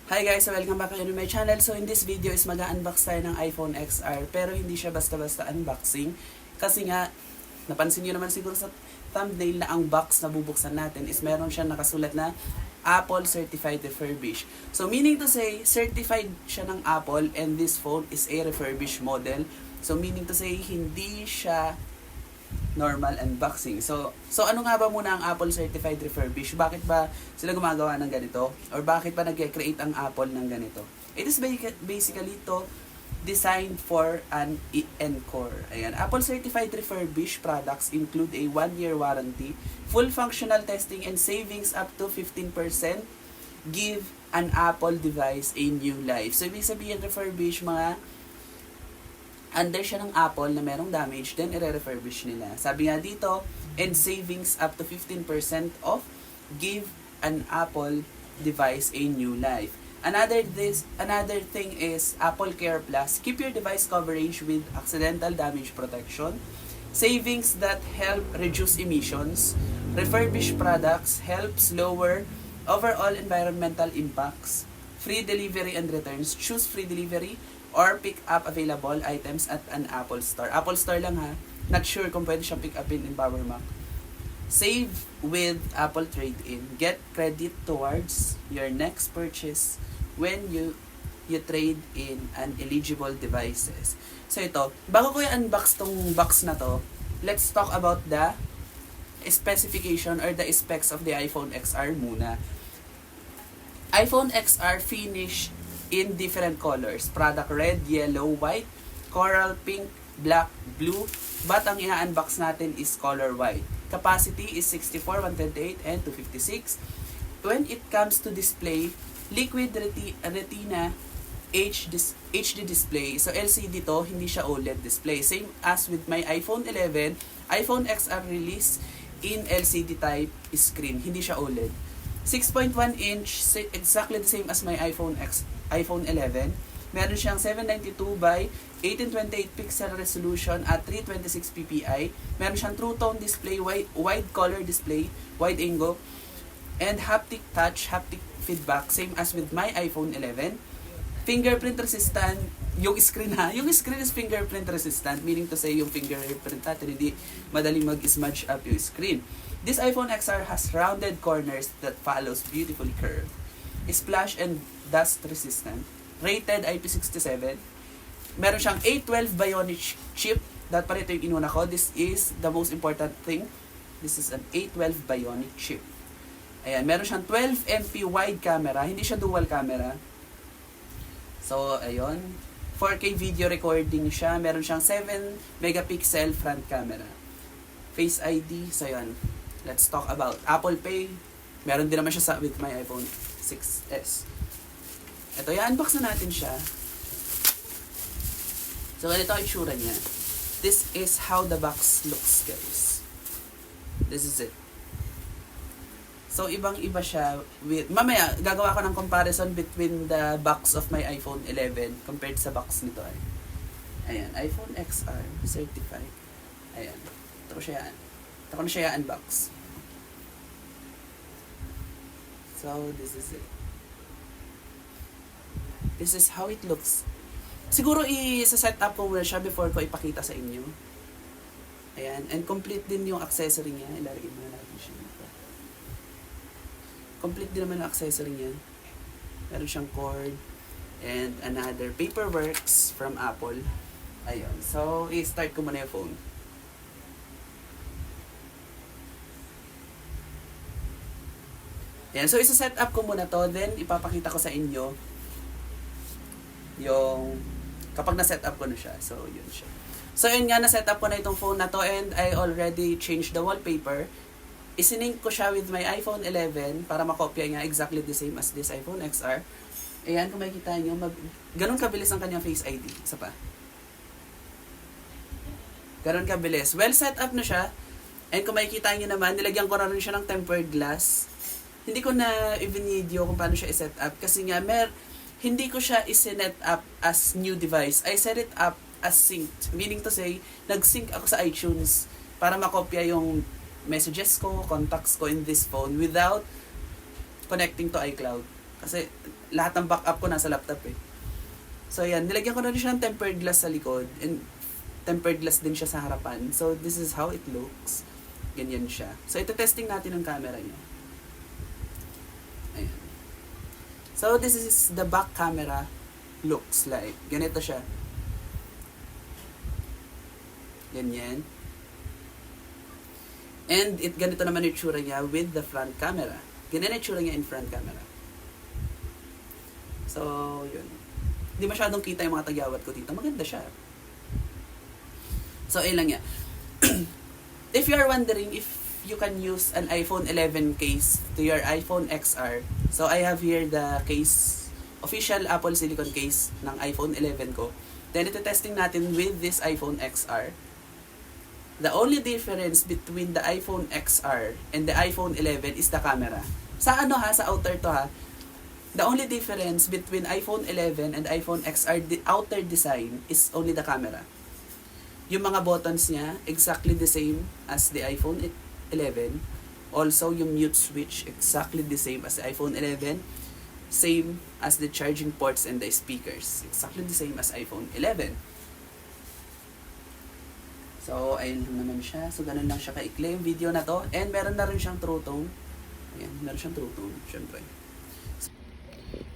Hi guys, welcome back again to my channel. So in this video is mag-unbox tayo ng iPhone XR, pero hindi siya basta-basta unboxing. Kasi nga, napansin nyo naman siguro sa thumbnail na ang box na bubuksan natin is meron siya nakasulat na Apple Certified Refurbished. So meaning to say, certified siya ng Apple and this phone is a refurbished model. So meaning to say, hindi siya normal unboxing. So ano nga ba muna ang Apple Certified Refurbished? Bakit ba sila gumagawa ng ganito? Or bakit ba nag-create ang Apple ng ganito? It is basically to designed for an encore. Ayan. Apple Certified Refurbished products include a 1-year warranty, full functional testing, and savings up to 15% give an Apple device a new life. So ibig sabihin refurbished, mga under siya ng Apple na merong damage, then i-refurbish nila. Sabi nga dito, and savings up to 15% off, give an Apple device a new life. Another thing is Apple Care Plus. Keep your device coverage with accidental damage protection. Savings that help reduce emissions. Refurbished products helps lower overall environmental impacts. Free delivery and returns. Choose free delivery or pick up available items at an Apple Store. Apple Store lang ha. Not sure kung pwede siyang pick upin in Power Mac. Save with Apple Trade-in. Get credit towards your next purchase when you trade in an eligible devices. So ito, bago ko i-unbox tong box na to, let's talk about the specification or the specs of the iPhone XR muna. iPhone XR finish in different colors. Product red, yellow, white, coral, pink, black, blue. But ang i-unbox natin is color white. Capacity is 64, 128, and 256. When it comes to display, liquid retina HD display. So LCD to, hindi siya OLED display. Same as with my iPhone 11, iPhone XR release in LCD type screen. Hindi siya OLED. 6.1 inch, exactly the same as my iPhone 11. Meron siyang 792 by 1828 pixel resolution at 326 ppi. Meron siyang true tone display, wide color display, wide angle, and haptic touch, haptic feedback, same as with my iPhone 11. Fingerprint resistant, yung screen is fingerprint resistant, meaning to say yung fingerprint natin hindi madaling mag-smudge up yung screen. This iPhone XR has rounded corners that follows beautifully curved. Splash and dust resistant. Rated IP67. Meron siyang A12 Bionic chip. That pa rin ito yung inuna ko. This is the most important thing. This is an A12 Bionic chip. Ayan, meron siyang 12 MP wide camera. Hindi siya dual camera. So, ayun. 4K video recording siya. Meron siyang 7 megapixel front camera. Face ID. So, ayun. Let's talk about Apple Pay. Meron din naman siya with my iPhone 6s. Ito, i-unbox na natin siya. So, ganito ang itsura niya. This is how the box looks, guys. This is it. So, ibang-iba siya. Mamaya, gagawa ko ng comparison between the box of my iPhone 11 compared sa box nito. Ayan, iPhone XR certified. Ayan. Ito ko na siya unbox. So, this is it. This is how it looks. Siguro i-set up ko muna siya before ko ipakita sa inyo. Ayan. And complete din yung accessory niya. Ilalagay mo na natin siya dito. Complete din naman ang accessory niya. Meron siyang cord. And another paperworks from Apple. Ayun. So, i-start ko muna yung phone. Ayan. So, isa-set up ko muna to. Then, ipapakita ko sa inyo yung kapag na-set up ko na siya. So, yun siya. So, yun nga, na-set up ko na itong phone na to and I already changed the wallpaper. Isinink ko siya with my iPhone 11 para makopya niya exactly the same as this iPhone XR. Ayan, kung makikita nyo, ganun kabilis ang kanyang Face ID. Isa pa. Ganun kabilis. Well, set up na siya. And kung makikita nyo naman, nilagyan ko na rin siya ng tempered glass. Hindi ko na i-video kung paano siya i-set up. Kasi nga, hindi ko siya i-set up as new device. I set it up as synced. Meaning to say, nag-sync ako sa iTunes para makopya yung messages ko, contacts ko in this phone without connecting to iCloud. Kasi lahat ng backup ko nasa laptop eh. So yan, nilagyan ko na rin siya ng tempered glass sa likod and tempered glass din siya sa harapan. So this is how it looks. Ganyan siya. So ito testing natin ng camera niya. Ayan. So this is the back camera looks like. Ganito siya. Ganyan. And ganito naman yung itsura niya with the front camera. Ganyan yung itsura niya in front camera. So, yun. Hindi masyadong kita yung mga tagyawat ko dito. Maganda siya. So, ayun lang yan. If you are wondering if you can use an iPhone 11 case to your iPhone XR, so I have here the case, official Apple Silicon case ng iPhone 11 ko. Then, ito testing natin with this iPhone XR. The only difference between the iPhone XR and the iPhone 11 is the camera. Sa sa outer to ha. The only difference between iPhone 11 and iPhone XR, the outer design is only the camera. Yung mga buttons niya, exactly the same as the iPhone 11. Also, yung mute switch, exactly the same as the iPhone 11. Same as the charging ports and the speakers. Exactly the same as iPhone 11. So, ayun lang naman siya. So, ganun lang siya kaikli yung video na to. And meron na rin siyang true tone. Ayan, meron siyang true tone, syempre.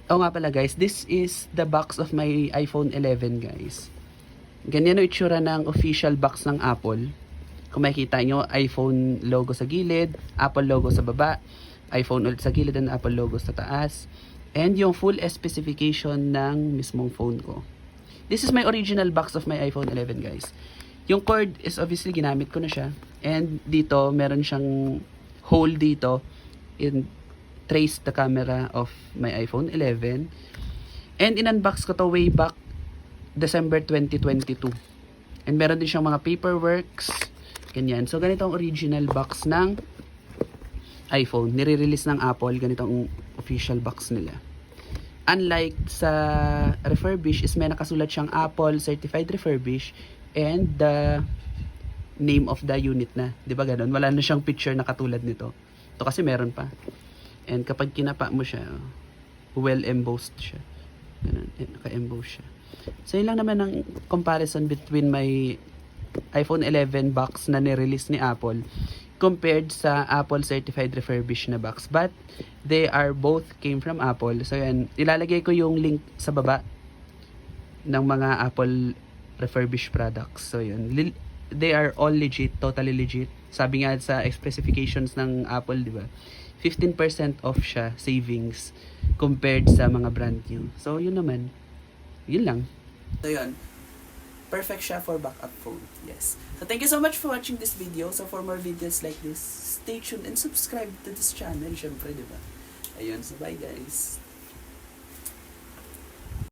Oo nga pala guys, this is the box of my iPhone 11 guys. Ganyan yung itsura ng official box ng Apple. Kung makikita nyo, iPhone logo sa gilid, Apple logo sa baba, iPhone ulit sa gilid and Apple logo sa taas. And yung full specification ng mismong phone ko. This is my original box of my iPhone 11 guys. Yung cord is obviously ginamit ko na siya. And dito, meron siyang hole dito in trace the camera of my iPhone 11. And in-unbox ko to way back December 2022. And meron din siyang mga paperworks. Ganyan. So, ganito ang original box ng iPhone. Nire-release ng Apple. Ganito ang official box nila. Unlike sa refurbish, is may nakasulat siyang Apple Certified Refurbish and the name of the unit na. Di ba ganun? Wala na siyang picture na katulad nito. Ito kasi meron pa. And kapag kinapa mo siya, well embossed siya. Ganun. Naka-emboss siya. So yun lang naman ang comparison between my iPhone 11 box na nirelease ni Apple compared sa Apple Certified Refurbish na box. But they are both came from Apple. So yan, ilalagay ko yung link sa baba ng mga Apple refurbished products. So yun, they are all legit, totally legit. Sabi nga sa specifications ng Apple, di ba? 15% off siya, savings, compared sa mga brand new. So yun naman, yun lang. So yun, perfect siya for backup phone. Yes. So thank you so much for watching this video. So for more videos like this, stay tuned and subscribe to this channel, syempre, di ba? Ayun, so bye guys.